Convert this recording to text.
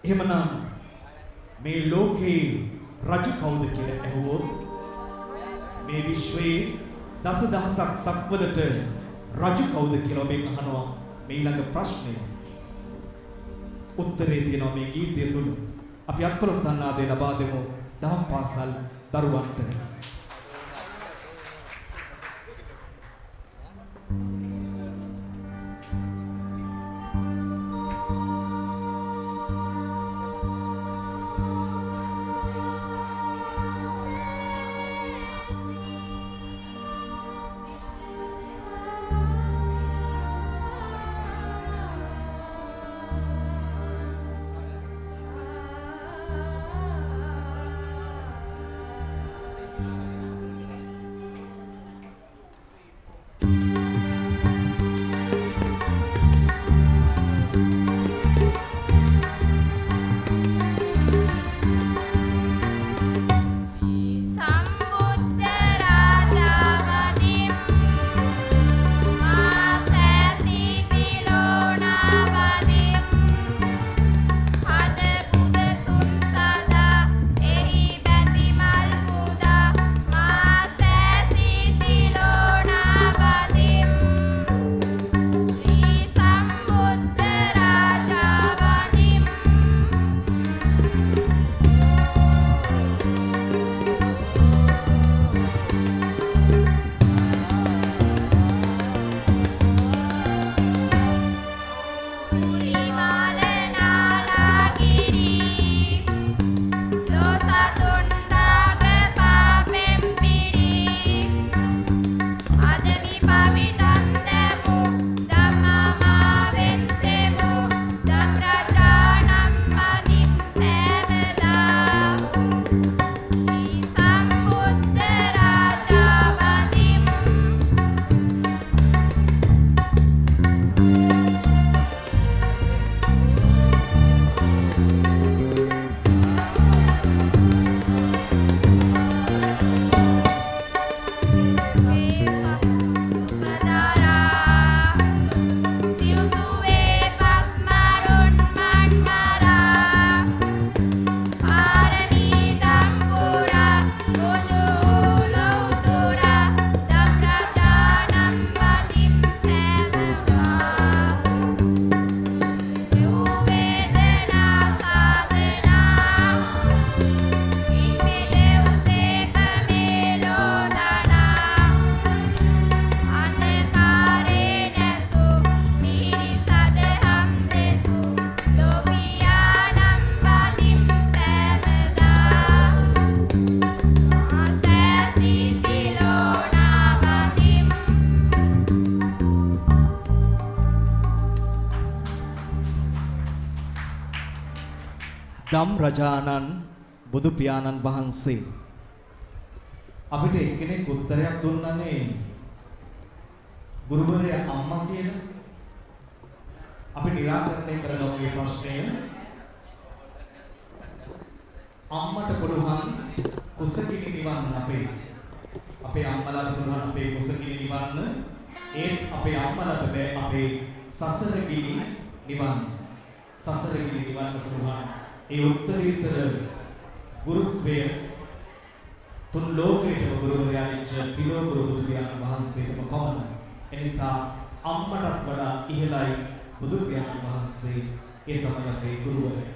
එහෙමනම් මේ ලෝකේ රජු කවුද කියලා ඇහුවොත් මේ විශ්වයේ දසදහසක් සක්වලට රජු කවුද කියලා ඔබෙන් අහනවා මේ ඊළඟ ප්‍රශ්නය. උත්තරේ තියෙනවා මේ ගීතය තුල. අපි අත්පොලසන්නාදේ ලබා දෙමු දහම් පාසල් දරුවන්ට. ධම් රජානන් බුදු පියාණන් වහන්සේ අපිට එක්කෙනෙක් උත්තරයක් දුන්නනේ ගුරුවරයා අම්මා කියලා. අපි निराකරණය කරගමු මේ ප්‍රශ්නය. අම්මට පුළුවන් කුසගිනි නිවන්න අපේ අම්මලාට පුළුවන් අපේ කුසගිනි නිවන්න. ඒත් අපේ අම්මලාට බෑ අපේ සසර ගිනි නිවන්න. සසර ගිනි නිවන්න පුළුවන්. ඒ උත්තරීතර ගුරුත්වය තුන් ලෝකයේම ගුරුවරයා වෙච්ච තිලෝගුරු බුදු පියාණන් වහන්සේටම පමණයි. එනිසා අම්මටත් වඩා ඉහළයි බුදු පියාණන් වහන්සේ. ඒ තමයි අපේ ගුරුවරයා.